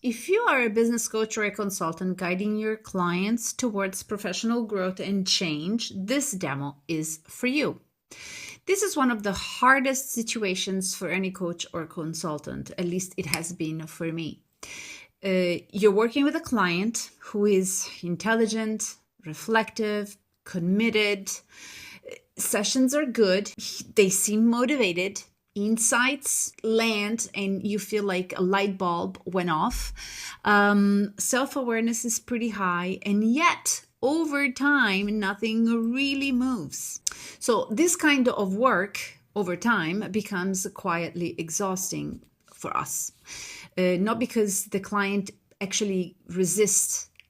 If you are a business coach or a consultant guiding your clients towards professional growth and change, this demo is for you. This is one of the hardest situations for any coach or consultant, at least it has been for me. You're working with a client who is intelligent, reflective, committed. Sessions are good. They seem motivated. Insights land and you feel like a light bulb went off. Self-awareness is pretty high, and yet over time, nothing really moves. So this kind of work over time becomes quietly exhausting for us. Not because the client actually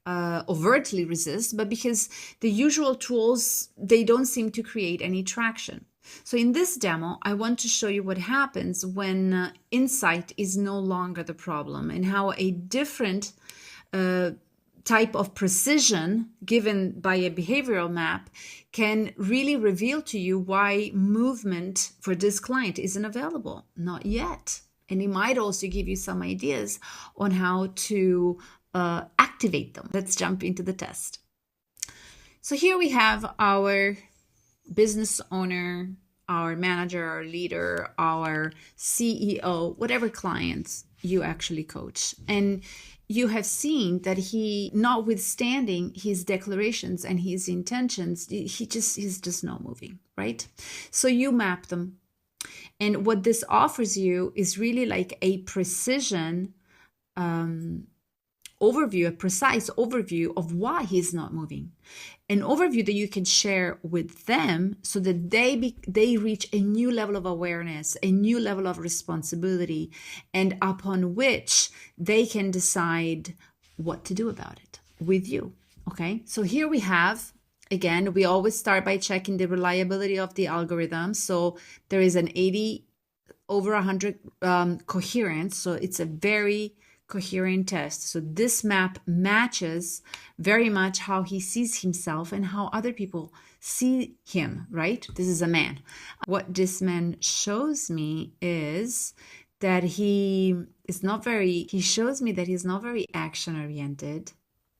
overtly resists, but because the usual tools, they don't seem to create any traction. So in this demo, I want to show you what happens when insight is no longer the problem, and how a different type of precision given by a behavioral map can really reveal to you why movement for this client isn't available, not yet. And it might also give you some ideas on how to activate them. Let's jump into the test. So here we have our business owner, our manager, our leader, our CEO, whatever clients you actually coach. And you have seen that he, notwithstanding his declarations and his intentions, he's just not moving, right? So you map them. And what this offers you is really like a precision overview, a precise overview of why he's not moving. An overview that you can share with them so that they reach a new level of awareness, a new level of responsibility, and upon which they can decide what to do about it with you. Okay, so here we have, again, we always start by checking the reliability of the algorithm. So there is an 80 over 100 coherence. So it's a very coherent test. So this map matches very much how he sees himself and how other people see him, right? This is a man. What this man shows me is that he shows me that he's not very action oriented.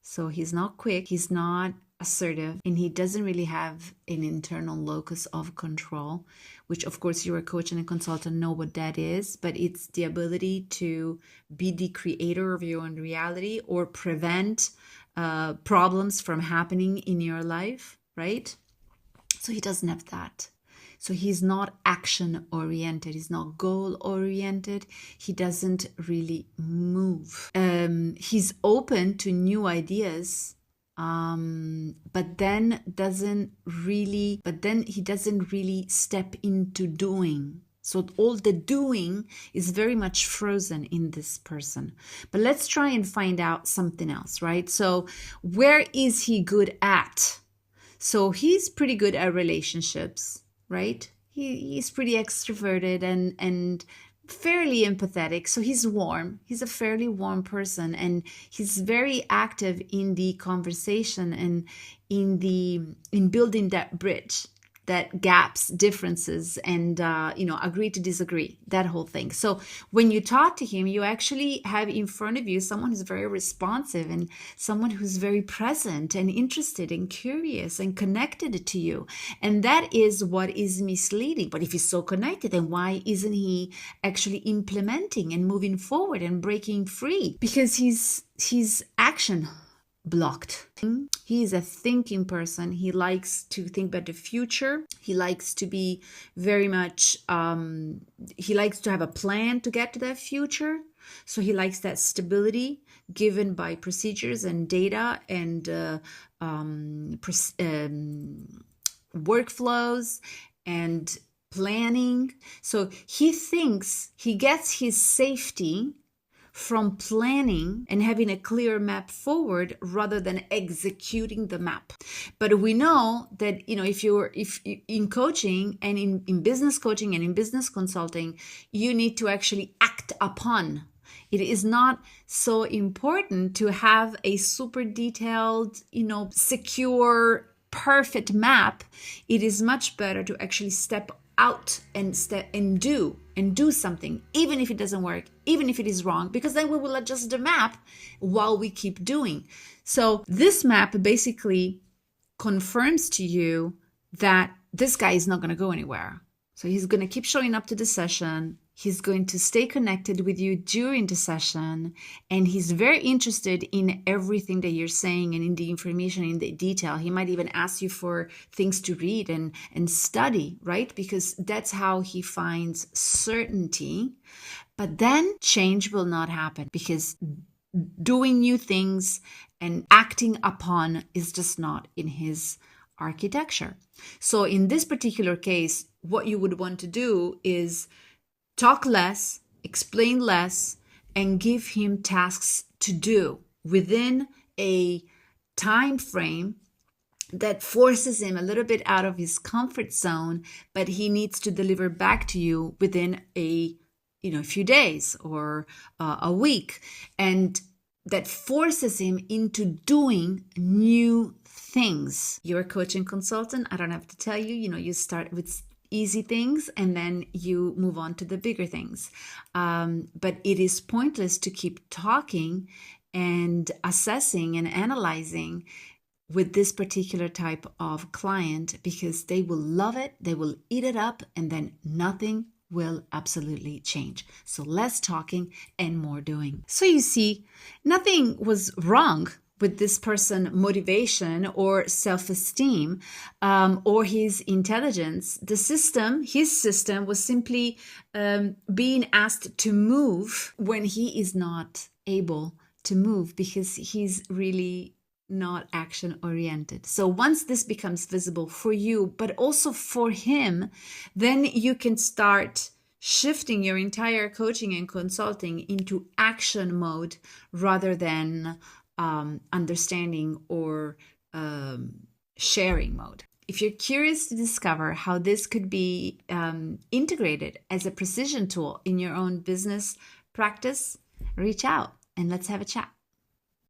So he's not quick, he's not assertive, and he doesn't really have an internal locus of control, which of course you're a coach and a consultant know what that is, but it's the ability to be the creator of your own reality or prevent problems from happening in your life, right? So he doesn't have that. So he's not action oriented. He's not goal oriented. He doesn't really move. He's open to new ideas, but then he doesn't really step into doing. So all the doing is very much frozen in this person. But let's try and find out something else, right? So where is he good at? So he's pretty good at relationships, right? He's pretty extroverted and fairly empathetic. So he's warm. He's a fairly warm person, and he's very active in the conversation and in building that bridge that gaps differences and agree to disagree, that whole thing. So when you talk to him, you actually have in front of you someone who's very responsive and someone who's very present and interested and curious and connected to you. And that is what is misleading. But if he's so connected, then why isn't he actually implementing and moving forward and breaking free? Because he's action blocked. He is a thinking person. He likes to think about the future. He likes to be very much, he likes to have a plan to get to that future. So he likes that stability given by procedures and data and workflows and planning. So he thinks he gets his safety from planning and having a clear map forward rather than executing the map. But we know that, if in coaching and in business coaching and in business consulting, you need to actually act upon. It is not so important to have a super detailed, secure, perfect map. It is much better to actually step out and do and do something, even if it doesn't work, even if it is wrong, because then we will adjust the map while we keep doing. So this map basically confirms to you that this guy is not going to go anywhere. So he's going to keep showing up to the session. He's going to stay connected with you during the session. And he's very interested in everything that you're saying and in the information, in the detail. He might even ask you for things to read and study, right? Because that's how he finds certainty. But then change will not happen, because doing new things and acting upon is just not in his architecture. So in this particular case, what you would want to do is talk less, explain less, and give him tasks to do within a time frame that forces him a little bit out of his comfort zone, but he needs to deliver back to you within a few days or a week. And that forces him into doing new things. You're a coaching consultant. I don't have to tell you, you start with easy things and then you move on to the bigger things. But it is pointless to keep talking and assessing and analyzing with this particular type of client, because they will love it, they will eat it up, and then nothing will absolutely change. So less talking and more doing. So you see, nothing was wrong with this person's motivation or self-esteem or his intelligence. His system was simply being asked to move when he is not able to move, because he's really not action oriented. So once this becomes visible for you, but also for him, then you can start shifting your entire coaching and consulting into action mode rather than understanding or sharing mode. If you're curious to discover how this could be integrated as a precision tool in your own business practice, reach out and let's have a chat.